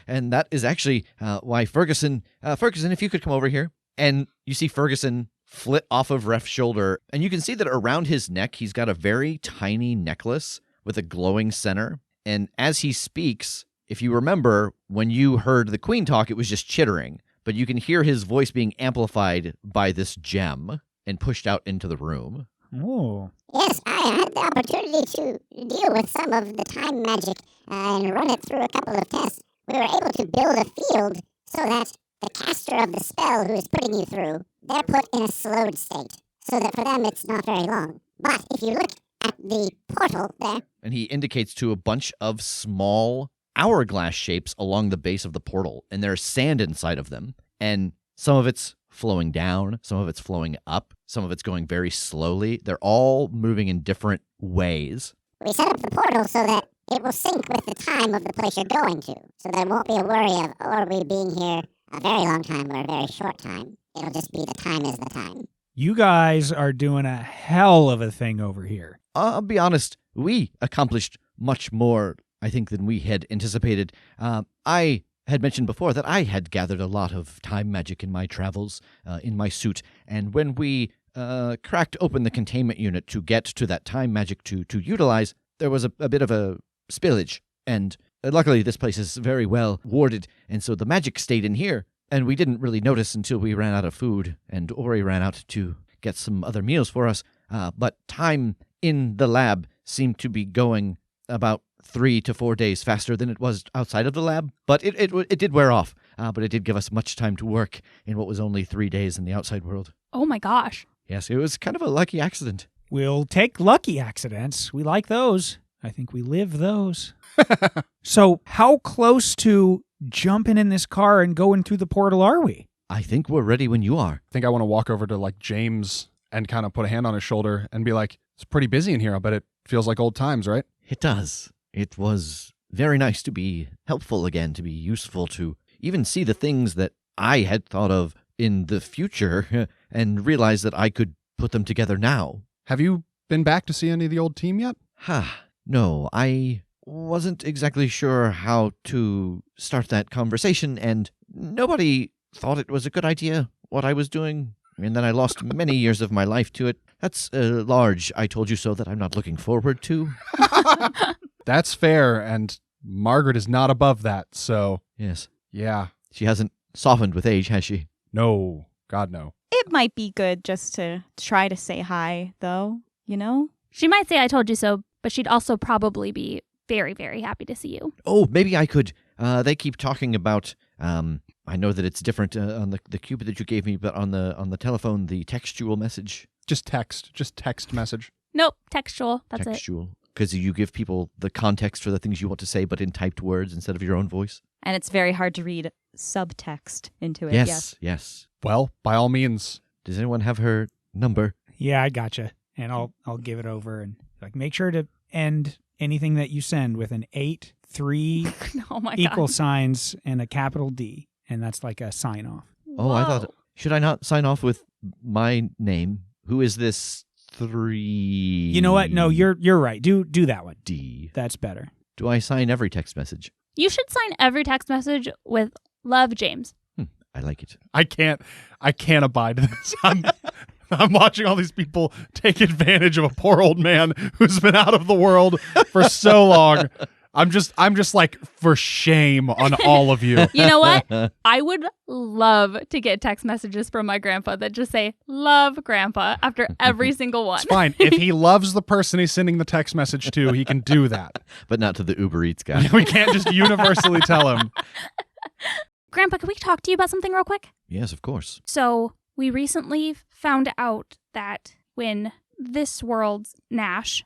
And that is actually why Ferguson, if you could come over here. And you see Ferguson flit off of Ref's shoulder, and you can see that around his neck, he's got a very tiny necklace with a glowing center. And as he speaks, if you remember, when you heard the Queen talk, it was just chittering, but you can hear his voice being amplified by this gem and pushed out into the room. Oh. Yes, I had the opportunity to deal with some of the time magic and run it through a couple of tests. We were able to build a field so that the caster of the spell who is putting you through, they're put in a slowed state, so that for them it's not very long. But if you look at the portal there, And he indicates to a bunch of small hourglass shapes along the base of the portal, and there's sand inside of them, and some of it's flowing down, some of it's flowing up, some of it's going very slowly. They're all moving in different ways. we set up the portal so that it will sync with the time of the place you're going to, so there won't be a worry of, oh, are we being here a very long time or a very short time. It'll just be the time is the time. You guys are doing a hell of a thing over here. I'll be honest, we accomplished much more, I think, than we had anticipated. I had mentioned before that I had gathered a lot of time magic in my travels, in my suit, and when we cracked open the containment unit to get to that time magic to utilize, there was a bit of a spillage, and luckily this place is very well warded, and so the magic stayed in here, and we didn't really notice until we ran out of food, and Ori ran out to get some other meals for us. But time in the lab seemed to be going about 3 to 4 days faster than it was outside of the lab. But it did wear off. But it did give us much time to work in what was only 3 days in the outside world. Oh my gosh. Yes, it was kind of a lucky accident. We'll take lucky accidents. We like those. I think we live those. So how close to jumping in this car and going through the portal are we? I think we're ready when you are. I think I want to walk over to like James and kind of put a hand on his shoulder and be like, it's pretty busy in here, but it feels like old times, right? It does. It was very nice to be helpful again, to be useful, to even see the things that I had thought of in the future and realize that I could put them together now. Have you been back to see any of the old team yet? No, I wasn't exactly sure how to start that conversation, and nobody thought it was a good idea what I was doing, and then I lost many years of my life to it. That's a large I told you so that I'm not looking forward to. That's fair, and Margaret is not above that, so Yes. yeah. She hasn't softened with age, has she? No. God, no. It might be good just to try to say hi, though, you know? She might say I told you so, but she'd also probably be very, very happy to see you. Oh, maybe I could. They keep talking about, I know that it's different on the cube that you gave me, but on the telephone, the textual message. Just text message. Nope, textual. That's it. Textual. Because you give people the context for the things you want to say, but in typed words instead of your own voice. And it's very hard to read subtext into it. Yes. Well, by all means. Does anyone have her number? Yeah, I gotcha. And I'll give it over and like make sure to end anything that you send with an 8, 3 Oh my equal god. signs and a capital D, and that's like a sign off. Oh, I thought, should I not sign off with my name? Who is this 3? You know what? No, you're right. Do that one. D. That's better. Do I sign every text message? You should sign every text message with "Love, James." I like it. I can't abide this. I'm watching all these people take advantage of a poor old man who's been out of the world for so long. I'm just like, for shame on all of you. You know what? I would love to get text messages from my grandpa that just say "Love, Grandpa" after every single one. It's fine. If he loves the person he's sending the text message to, he can do that. But not to the Uber Eats guy. We can't just universally tell him. Grandpa, can we talk to you about something real quick? Yes, of course. So we recently found out that when this world's Nash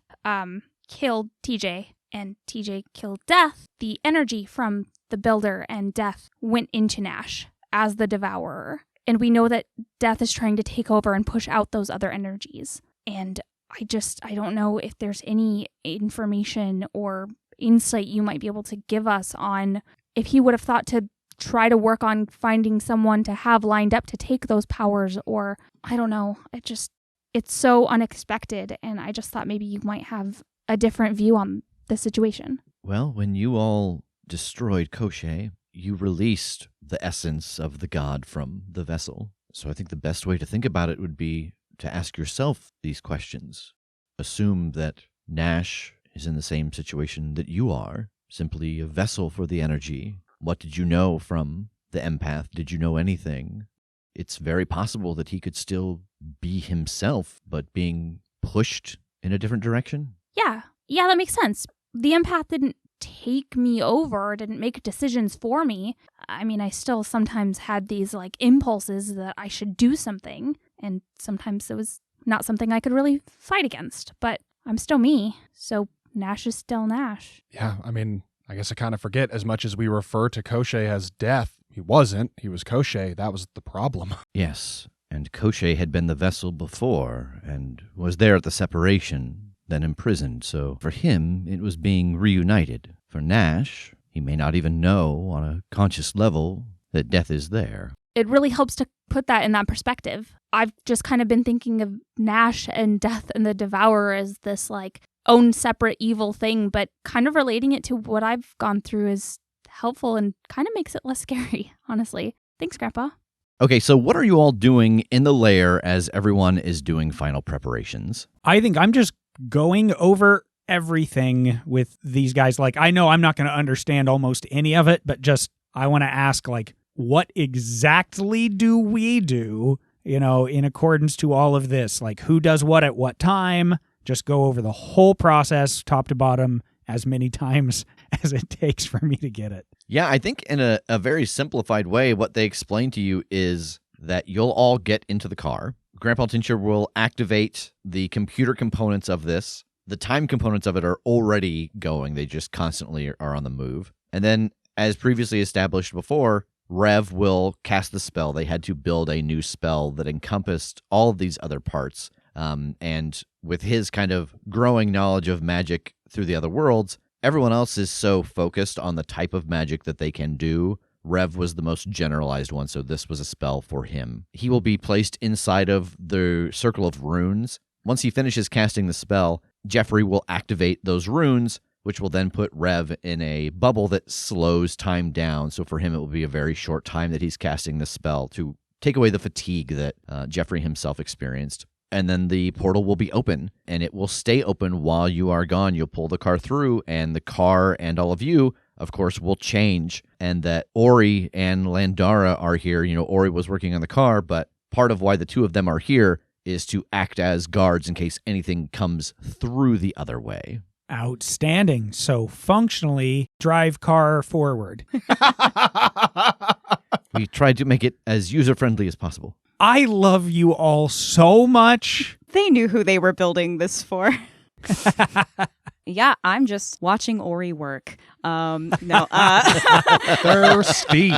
killed TJ and TJ killed Death, the energy from the Builder and Death went into Nash as the Devourer. And we know that Death is trying to take over and push out those other energies. And I don't know if there's any information or insight you might be able to give us on if he would have thought to try to work on finding someone to have lined up to take those powers, or I don't know. It's so unexpected, and I just thought maybe you might have a different view on the situation. Well, when you all destroyed Koshe, you released the essence of the god from the vessel. So I think the best way to think about it would be to ask yourself these questions. Assume that Nash is in the same situation that you are, simply a vessel for the energy. What did you know from the empath? Did you know anything? It's very possible that he could still be himself, but being pushed in a different direction. Yeah, that makes sense. The empath didn't take me over, didn't make decisions for me. I mean, I still sometimes had these like impulses that I should do something, and sometimes it was not something I could really fight against, but I'm still me, so Nash is still Nash. Yeah, I mean, I guess I kind of forget, as much as we refer to Koshe as Death, he wasn't. He was Koshe. That was the problem. Yes, and Koshe had been the vessel before, and was there at the separation, then imprisoned, so for him, it was being reunited. For Nash, he may not even know on a conscious level that Death is there. It really helps to put that in that perspective. I've just kind of been thinking of Nash and Death and the Devourer as this like own separate evil thing, but kind of relating it to what I've gone through is helpful and kind of makes it less scary, honestly. Thanks, Grandpa. Okay, so what are you all doing in the lair as everyone is doing final preparations? I think I'm just going over everything with these guys. Like, I know I'm not going to understand almost any of it, but just I want to ask, like, what exactly do we do in accordance to all of this, like who does what at what time. Just go over the whole process, top to bottom, as many times as it takes for me to get it. Yeah, I think in a very simplified way, what they explain to you is that you'll all get into the car. Grandpa Tincture will activate the computer components of this. The time components of it are already going. They just constantly are on the move. And then, as previously established before, Rev will cast the spell. They had to build a new spell that encompassed all of these other parts. And with his kind of growing knowledge of magic through the other worlds, everyone else is so focused on the type of magic that they can do. Rev was the most generalized one, so this was a spell for him. He will be placed inside of the Circle of Runes. Once he finishes casting the spell, Jeffrey will activate those runes, which will then put Rev in a bubble that slows time down. So for him, it will be a very short time that he's casting the spell to take away the fatigue that Jeffrey himself experienced. And then the portal will be open, and it will stay open while you are gone. You'll pull the car through, and the car and all of you, of course, will change. And that Ori and Landara are here. Ori was working on the car, but part of why the two of them are here is to act as guards in case anything comes through the other way. Outstanding. So functionally, drive car forward. We tried to make it as user-friendly as possible. I love you all so much. They knew who they were building this for. I'm just watching Ori work. Thirsty.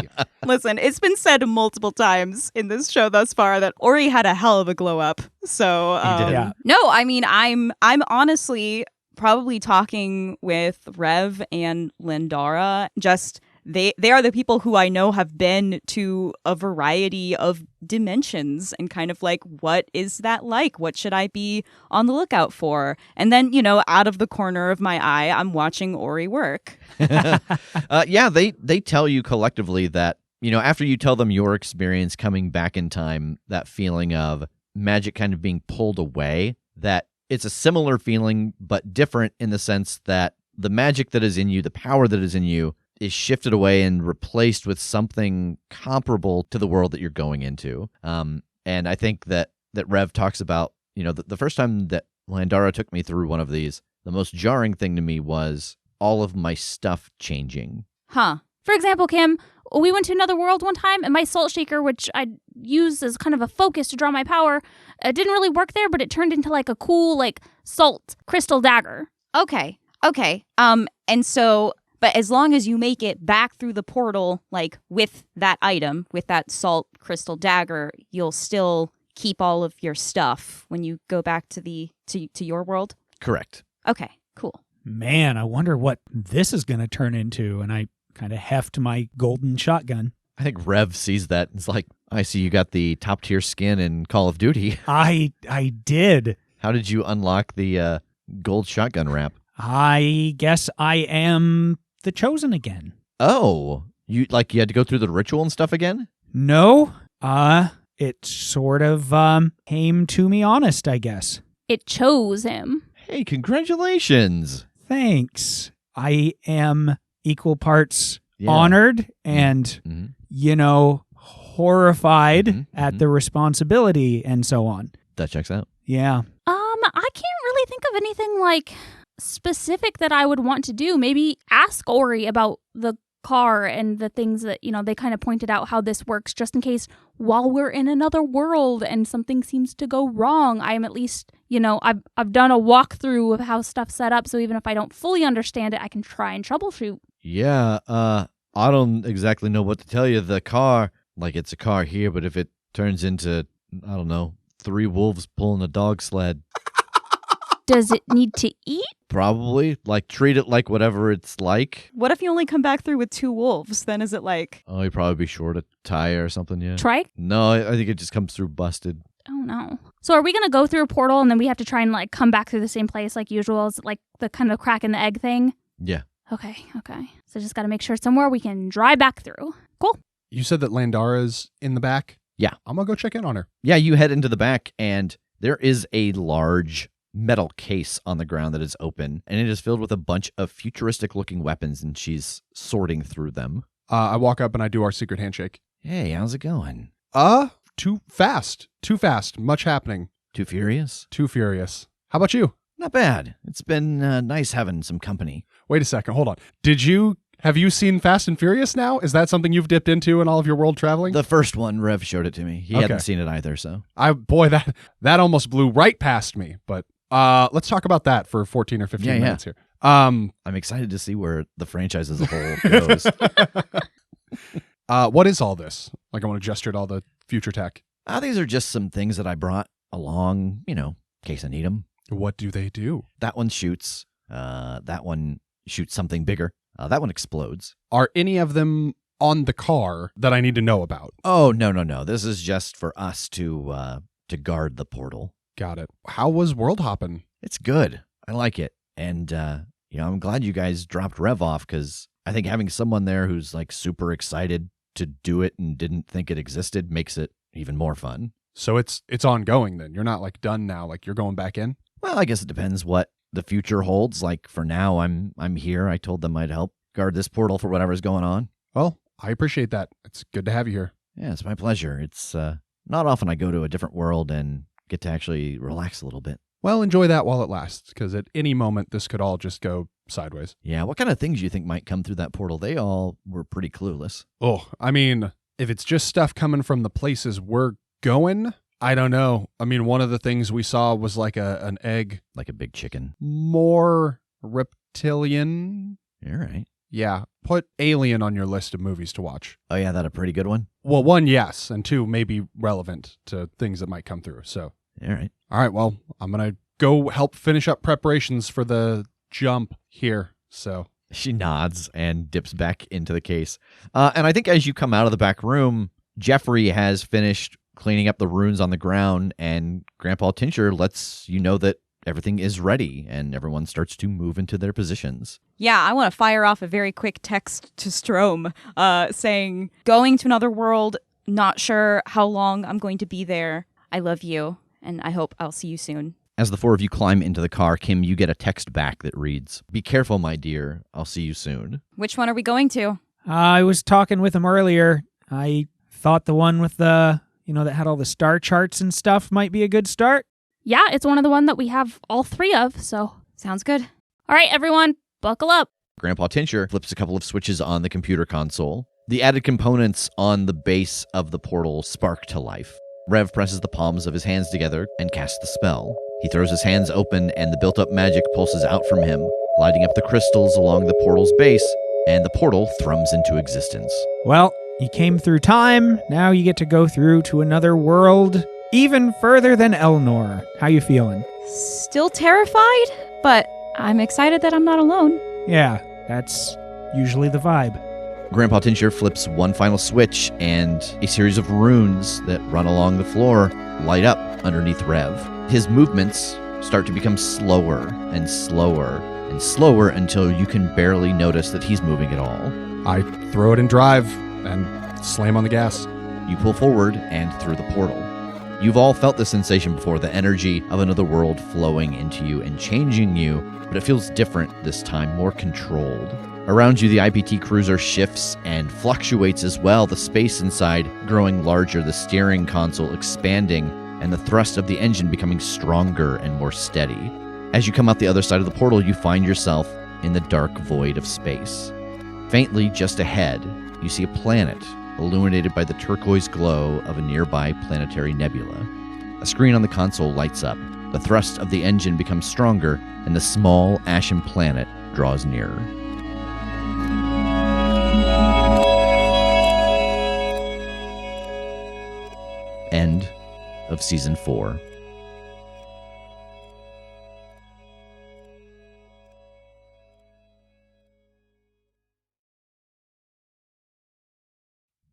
Listen, it's been said multiple times in this show thus far that Ori had a hell of a glow up. So, He did. Yeah. no, I mean, I'm honestly probably talking with Rev and Lindara. Just they are the people who I know have been to a variety of dimensions and kind of like, what is that like? What should I be on the lookout for? And then, out of the corner of my eye, I'm watching Ori work. They tell you collectively that, after you tell them your experience coming back in time, that feeling of magic kind of being pulled away, that it's a similar feeling, but different in the sense that the magic that is in you, the power that is in you, is shifted away and replaced with something comparable to the world that you're going into. And I think that Rev talks about, the first time that Landara took me through one of these, the most jarring thing to me was all of my stuff changing. Huh. For example, Kim, we went to another world one time, and my salt shaker, which I used as kind of a focus to draw my power, didn't really work there, but it turned into like a cool, salt crystal dagger. Okay. And so, but as long as you make it back through the portal, with that item, with that salt crystal dagger, you'll still keep all of your stuff when you go back to your world? Correct. Okay, cool. Man, I wonder what this is going to turn into. And I kind of heft my golden shotgun. I think Rev sees that and is like, I see you got the top tier skin in Call of Duty. I did. How did you unlock the gold shotgun wrap? I guess I am the chosen again. Oh, you had to go through the ritual and stuff again? No, it sort of came to me honest, I guess. It chose him. Hey, congratulations. Thanks. I am equal parts honored and, horrified at the responsibility and so on. That checks out. Yeah. I can't really think of anything specific that I would want to do. Maybe ask Ori about the car and the things that, they kind of pointed out how this works, just in case while we're in another world and something seems to go wrong, I am at least, I've done a walkthrough of how stuff's set up, so even if I don't fully understand it, I can try and troubleshoot. Yeah, I don't exactly know what to tell you. The car, it's a car here, but if it turns into, I don't know, 3 wolves pulling a dog sled. Does it need to eat? Probably. Treat it like whatever it's like. What if you only come back through with 2 wolves? Then is it like... Oh, you'd probably be short a tire or something, yeah. Trike? No, I think it just comes through busted. Oh, no. So are we going to go through a portal and then we have to try and, come back through the same place like usual? Is it the kind of crack in the egg thing? Yeah. Okay. So just got to make sure somewhere we can drive back through. Cool. You said that Landara's in the back? Yeah. I'm going to go check in on her. Yeah, you head into the back, and there is a large metal case on the ground that is open, and it is filled with a bunch of futuristic-looking weapons, and she's sorting through them. I walk up and I do our secret handshake. Hey, how's it going? too fast. Too fast. Much happening. Too furious? Too furious. How about you? Not bad. It's been nice having some company. Wait a second. Hold on. Have you seen Fast and Furious now? Is that something you've dipped into in all of your world traveling? The first one, Rev showed it to me. He hadn't seen it either, so. That almost blew right past me. But let's talk about that for 14 or 15 minutes here. I'm excited to see where the franchise as a whole goes. What is all this? Like, I want to gesture at all the future tech. These are just some things that I brought along, in case I need them. What do they do? That one shoots. That one shoots something bigger. That one explodes. Are any of them on the car that I need to know about? Oh, no. This is just for us to guard the portal. Got it. How was world hopping? It's good. I like it. And, I'm glad you guys dropped Rev off because I think having someone there who's like super excited to do it and didn't think it existed makes it even more fun. So it's ongoing then. You're not like done now. Like you're going back in? Well, I guess it depends what the future holds. Like for now, I'm here. I told them I'd help guard this portal for whatever's going on. Well, I appreciate that. It's good to have you here. Yeah, it's my pleasure. It's not often I go to a different world and get to actually relax a little bit. Well, enjoy that while it lasts, because at any moment this could all just go sideways. Yeah, what kind of things do you think might come through that portal? They all were pretty clueless. Oh, I mean, if it's just stuff coming from the places we're going, I don't know. I mean, one of the things we saw was like an egg. Like a big chicken. More reptilian. All right. Yeah. Put Alien on your list of movies to watch. Oh, yeah, that a pretty good one? Well, one, yes. And two, maybe relevant to things that might come through. So. All right. All right. Well, I'm going to go help finish up preparations for the jump here. So. She nods and dips back into the case. And I think as you come out of the back room, Jeffrey has finished cleaning up the runes on the ground, and Grandpa Tincher lets you know that everything is ready, and everyone starts to move into their positions. Yeah, I want to fire off a very quick text to Strom saying, going to another world, not sure how long I'm going to be there. I love you, and I hope I'll see you soon. As the four of you climb into the car, Kim, you get a text back that reads, "Be careful, my dear. I'll see you soon." Which one are we going to? I was talking with him earlier. I thought the one with the, that had all the star charts and stuff might be a good start. Yeah, it's one of the one that we have all three of, so. Sounds good. All right, everyone, buckle up. Grandpa Tincher flips a couple of switches on the computer console. The added components on the base of the portal spark to life. Rev presses the palms of his hands together and casts the spell. He throws his hands open and the built-up magic pulses out from him, lighting up the crystals along the portal's base, and the portal thrums into existence. Well, you came through time. Now you get to go through to another world, even further than Elnor. How you feeling? Still terrified, but I'm excited that I'm not alone. Yeah, that's usually the vibe. Grandpa Tincher flips one final switch, and a series of runes that run along the floor light up underneath Rev. His movements start to become slower and slower and slower until you can barely notice that he's moving at all. I throw it in drive and slam on the gas. You pull forward and through the portal. You've all felt the sensation before, the energy of another world flowing into you and changing you, but it feels different this time, more controlled. Around you, the IPT cruiser shifts and fluctuates as well, the space inside growing larger, the steering console expanding, and the thrust of the engine becoming stronger and more steady. As you come out the other side of the portal, you find yourself in the dark void of space. Faintly just ahead, you see a planet illuminated by the turquoise glow of a nearby planetary nebula. A screen on the console lights up. The thrust of the engine becomes stronger, and the small, ashen planet draws nearer. End of Season 4.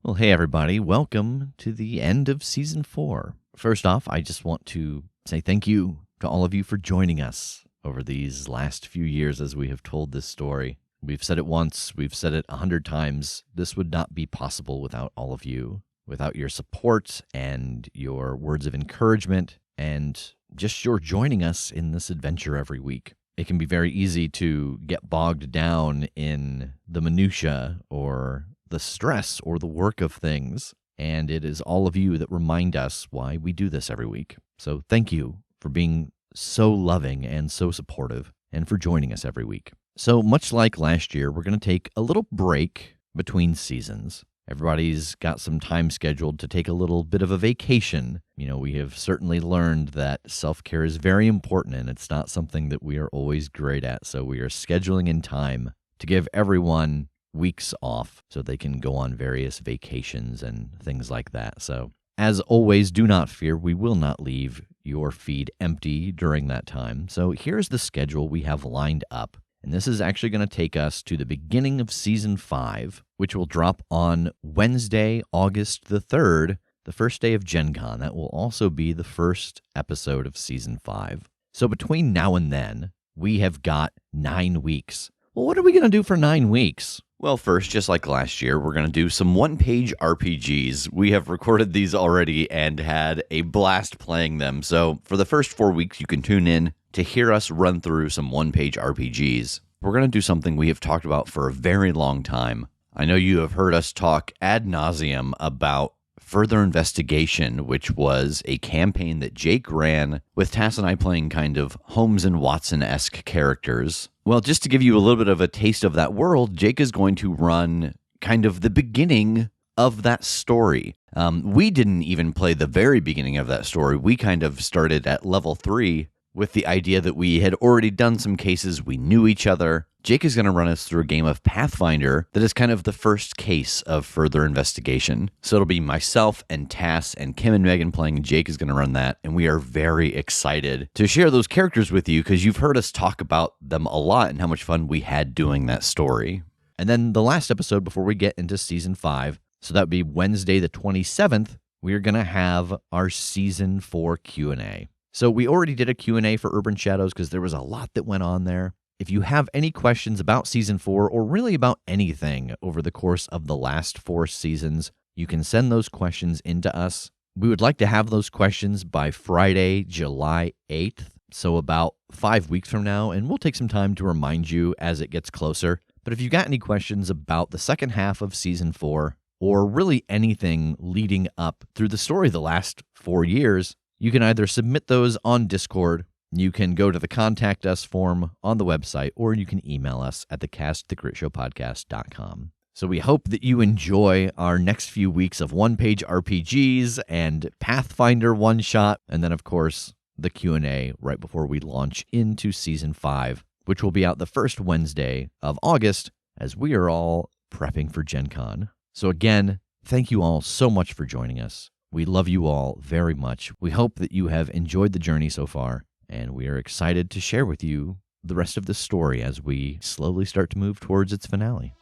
Well, hey everybody, welcome to the end of Season 4. First off, I just want to say thank you to all of you for joining us over these last few years as we have told this story. We've said it once, we've said it 100 times. This would not be possible without all of you, without your support and your words of encouragement and just your joining us in this adventure every week. It can be very easy to get bogged down in the minutia or the stress or the work of things. And it is all of you that remind us why we do this every week. So thank you for being so loving and so supportive, and for joining us every week. So much like last year, we're going to take a little break between seasons. Everybody's got some time scheduled to take a little bit of a vacation. We have certainly learned that self-care is very important, and it's not something that we are always great at. So we are scheduling in time to give everyone weeks off so they can go on various vacations and things like that. So as always, do not fear, we will not leave your feed empty during that time. So here's the schedule we have lined up. And this is actually going to take us to the beginning of Season 5, which will drop on Wednesday, August the 3rd, the first day of Gen Con. That will also be the first episode of Season 5. So between now and then, we have got 9 weeks. Well, what are we going to do for 9 weeks? Well, first, just like last year, we're going to do some one-page RPGs. We have recorded these already and had a blast playing them. So for the first 4 weeks, you can tune in to hear us run through some one-page RPGs. We're going to do something we have talked about for a very long time. I know you have heard us talk ad nauseum about Further Investigation, which was a campaign that Jake ran with Tass and I playing kind of Holmes and Watson-esque characters. Well, just to give you a little bit of a taste of that world, Jake is going to run kind of the beginning of that story. We didn't even play the very beginning of that story. We kind of started at level 3 with the idea that we had already done some cases, we knew each other. Jake is going to run us through a game of Pathfinder that is kind of the first case of Further Investigation. So it'll be myself and Tass and Kim and Megan playing. Jake is going to run that, and we are very excited to share those characters with you because you've heard us talk about them a lot and how much fun we had doing that story. And then the last episode before we get into Season 5, so that would be Wednesday the 27th, we are going to have our Season 4 Q&A. So we already did a Q&A for Urban Shadows because there was a lot that went on there. If you have any questions about Season 4 or really about anything over the course of the last 4 seasons, you can send those questions into us. We would like to have those questions by Friday, July 8th, so about 5 weeks from now, and we'll take some time to remind you as it gets closer. But if you've got any questions about the second half of Season 4, or really anything leading up through the story the last 4 years, you can either submit those on Discord, you can go to the Contact Us form on the website, or you can email us at thecastthecritshowpodcast.com. So we hope that you enjoy our next few weeks of one-page RPGs and Pathfinder one-shot, and then, of course, the Q&A right before we launch into Season 5, which will be out the first Wednesday of August as we are all prepping for Gen Con. So again, thank you all so much for joining us. We love you all very much. We hope that you have enjoyed the journey so far, and we are excited to share with you the rest of the story as we slowly start to move towards its finale.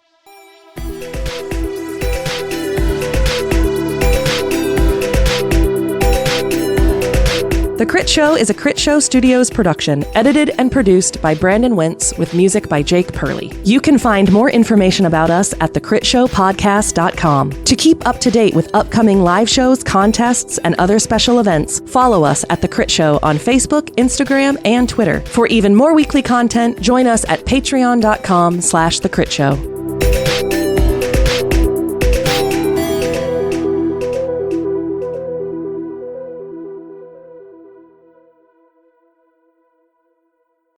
The Crit Show is a Critshow Studios production, edited and produced by Brandon Wentz with music by Jake Purley. You can find more information about us at thecritshowpodcast.com. To keep up to date with upcoming live shows, contests, and other special events, follow us at The Crit Show on Facebook, Instagram, and Twitter. For even more weekly content, join us at patreon.com/thecritShow.